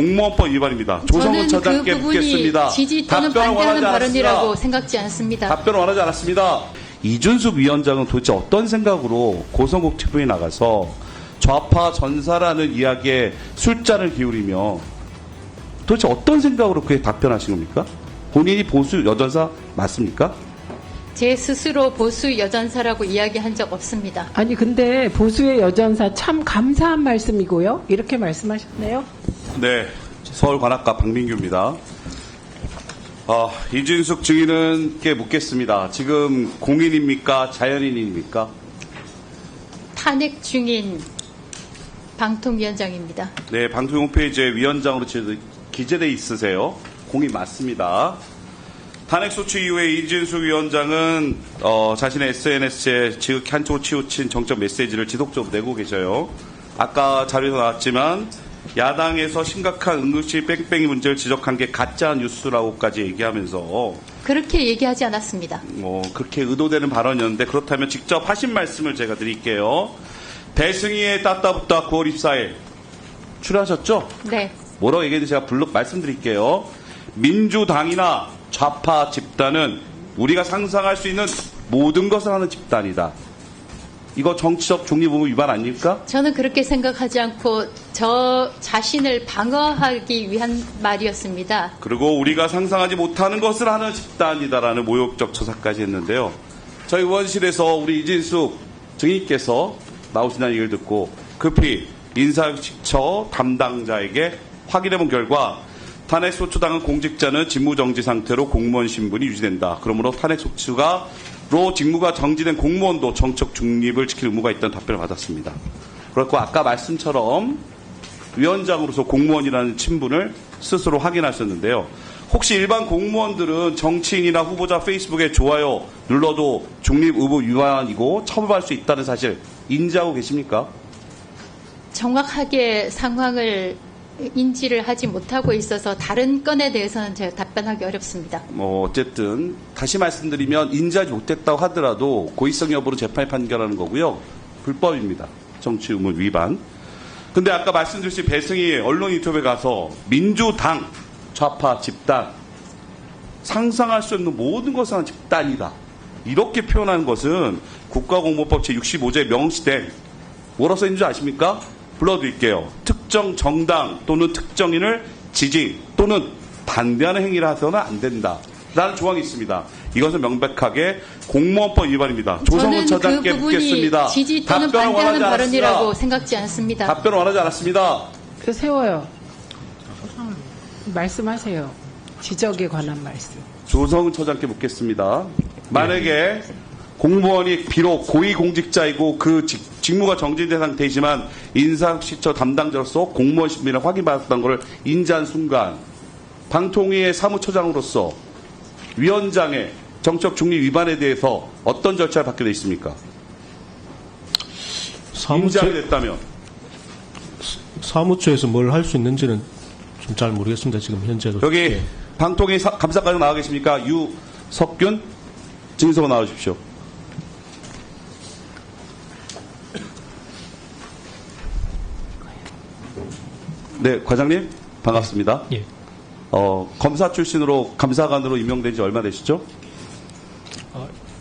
공무원법 위반입니다. 조성은 처장께 묻겠습니다. 지지 또는 반대하는 발언이라고 생각지 않습니다. 답변을 원하지 않았습니다. 이준숙 위원장은 도대체 어떤 생각으로 고성국 TV에 나가서 좌파 전사라는 이야기에 술잔을 기울이며 도대체 어떤 생각으로 그에 답변하신 겁니까? 본인이 보수 여전사 맞습니까? 제 스스로 보수 여전사라고 이야기한 적 없습니다. 아니 근데 보수의 여전사 참 감사한 말씀이고요. 이렇게 말씀하셨네요. 네, 서울관악가 박민규입니다. 이준숙 증인은께 묻겠습니다. 지금 공인입니까? 자연인입니까? 탄핵 중인 방통위원장입니다. 네, 방통 홈페이지에 위원장으로 기재돼 있으세요. 공인 맞습니다. 탄핵소추 이후에 이준숙 위원장은 자신의 SNS에 지극히 한쪽으로 치우친 정적 메시지를 지속적으로 내고 계셔요. 아까 자료에서 나왔지만 야당에서 심각한 응급실 뺑뺑이 문제를 지적한 게 가짜 뉴스라고까지 얘기하면서 그렇게 얘기하지 않았습니다. 그렇게 의도되는 발언이었는데 그렇다면 직접 하신 말씀을 제가 드릴게요. 배승희의 따따붙다 9월 24일 출연하셨죠? 네. 뭐라고 얘기했는지 제가 말씀드릴게요. 민주당이나 좌파 집단은 우리가 상상할 수 있는 모든 것을 하는 집단이다. 이거 정치적 중립의무 위반 아닙니까? 저는 그렇게 생각하지 않고 저 자신을 방어하기 위한 말이었습니다. 그리고 우리가 상상하지 못하는 것을 하는 집단이다라는 모욕적 처사까지 했는데요. 저희 의원실에서 우리 이진숙 증인께서 나오신다는 얘기를 듣고 급히 인사식처 담당자에게 확인해본 결과 탄핵소추당한 공직자는 직무정지 상태로 공무원 신분이 유지된다. 그러므로 탄핵소추로 직무가 정지된 공무원도 정책 중립을 지킬 의무가 있다는 답변을 받았습니다. 그렇고 아까 말씀처럼 위원장으로서 공무원이라는 친분을 스스로 확인하셨는데요. 혹시 일반 공무원들은 정치인이나 후보자 페이스북에 좋아요 눌러도 중립 의무 위반이고 처벌할 수 있다는 사실 인지하고 계십니까? 정확하게 상황을 인지를 하지 못하고 있어서 다른 건에 대해서는 제가 답변하기 어렵습니다. 어쨌든 다시 말씀드리면 인지하지 못했다고 하더라도 고의성 여부로 재판이 판결하는 거고요. 불법입니다. 정치 의무 위반. 근데 아까 말씀드렸듯이 배승희 언론 인터뷰에 가서 민주당 좌파 집단 상상할 수 없는 모든 것을 하는 집단이다. 이렇게 표현하는 것은 국가공무원법 제65조에 명시된 뭐라고 써 있는 줄 아십니까? 불러드릴게요. 특정 정당 또는 특정인을 지지 또는 반대하는 행위를 해서는 안 된다. 라는 조항이 있습니다. 이것은 명백하게 공무원법 위반입니다. 조성은 처장께 그 부분이 묻겠습니다. 지지 또는 반대하는 발언이라고 생각지 않습니다. 답변을 원하지 않았습니다. 세워요. 말씀하세요. 지적에 관한 말씀. 조성은 처장께 묻겠습니다. 만약에 공무원이 비록 고위공직자이고 그 직무가 정지된 상태이지만 인사시처 담당자로서 공무원 신분을 확인받았다는 것을 인지한 순간 방통위의 사무처장으로서 위원장의 정책 중립 위반에 대해서 어떤 절차를 받게 돼 있습니까? 인지하게 됐다면 사무처에서 뭘 할 수 있는지는 좀 잘 모르겠습니다. 지금 현재도. 여기 방통위 감사과장 나와 계십니까? 유석균 증인석으로 나와 주십시오. 네, 과장님 반갑습니다. 예. 검사 출신으로 감사관으로 임명된 지 얼마 되시죠?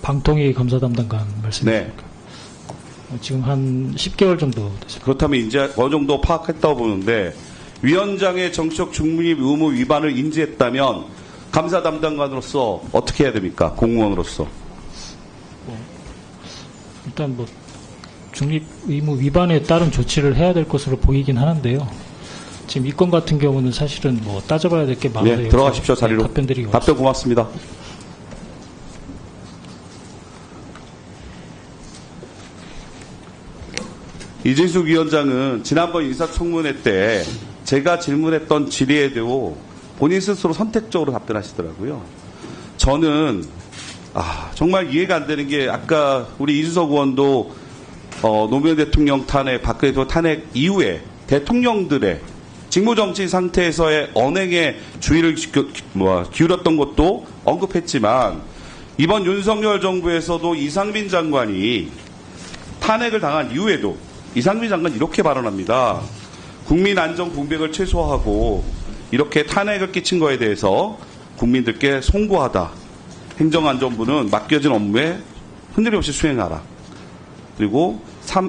방통위 검사 담당관 말씀이십니까? 네. 지금 한 10개월 정도 됐습니다. 그렇다면 이제 어느 정도 파악했다고 보는데 위원장의 정치적 중립 의무 위반을 인지했다면 감사 담당관으로서 어떻게 해야 됩니까? 공무원으로서. 일단 중립 의무 위반에 따른 조치를 해야 될 것으로 보이긴 하는데요. 지금 이 건 같은 경우는 사실은 따져봐야 될 게 많아요. 네, 들어가십시오. 자리로. 답변 고맙습니다. 이진숙 위원장은 지난번 인사청문회 때 제가 질문했던 질의에도 본인 스스로 선택적으로 답변하시더라고요. 저는 정말 이해가 안 되는 게 아까 우리 이준석 의원도 노무현 대통령 탄핵, 박근혜 대통령 탄핵 이후에 대통령들의 직무정지 상태에서의 언행에 주의를 기울였던 것도 언급했지만 이번 윤석열 정부에서도 이상민 장관이 탄핵을 당한 이후에도 이상민 장관 이렇게 발언합니다. 국민 안전 공백을 최소화하고 이렇게 탄핵을 끼친 거에 대해서 국민들께 송구하다. 행정안전부는 맡겨진 업무에 흔들림 없이 수행하라. 그리고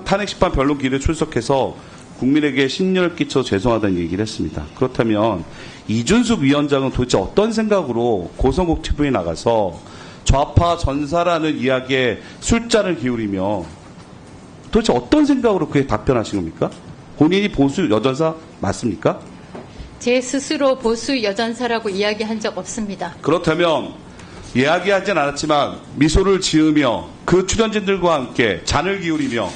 탄핵 심판 변론기일에 출석해서 국민에게 심려를 끼쳐 죄송하다는 얘기를 했습니다. 그렇다면 이준숙 위원장은 도대체 어떤 생각으로 고성국 TV에 나가서 좌파 전사라는 이야기에 술잔을 기울이며 도대체 어떤 생각으로 그에 답변하신 겁니까? 본인이 보수 여전사 맞습니까? 제 스스로 보수 여전사라고 이야기한 적 없습니다. 그렇다면 이야기하진 않았지만 미소를 지으며 그 출연진들과 함께 잔을 기울이며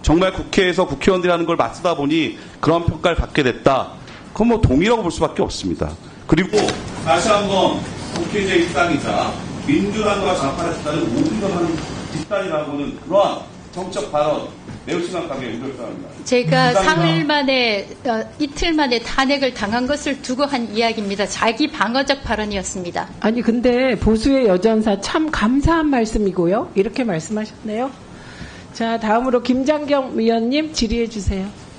정말 국회에서 국회의원들이 하는 걸 맞서다 보니 그런 평가를 받게 됐다. 그건 동의라고 볼 수밖에 없습니다. 그리고 다시 한번 국회의제 입당이자 민주당과 좌파를 집단은 모두가하는 집단이라고는 그러한 정책 발언 매우 심각하게 의결사합니다. 제가 사흘 만에 이틀 만에 탄핵을 당한 것을 두고 한 이야기입니다. 자기 방어적 발언이었습니다. 아니 근데 보수의 여전사 참 감사한 말씀이고요. 이렇게 말씀하셨네요. 자, 다음으로 김장겸 위원님 질의해 주세요.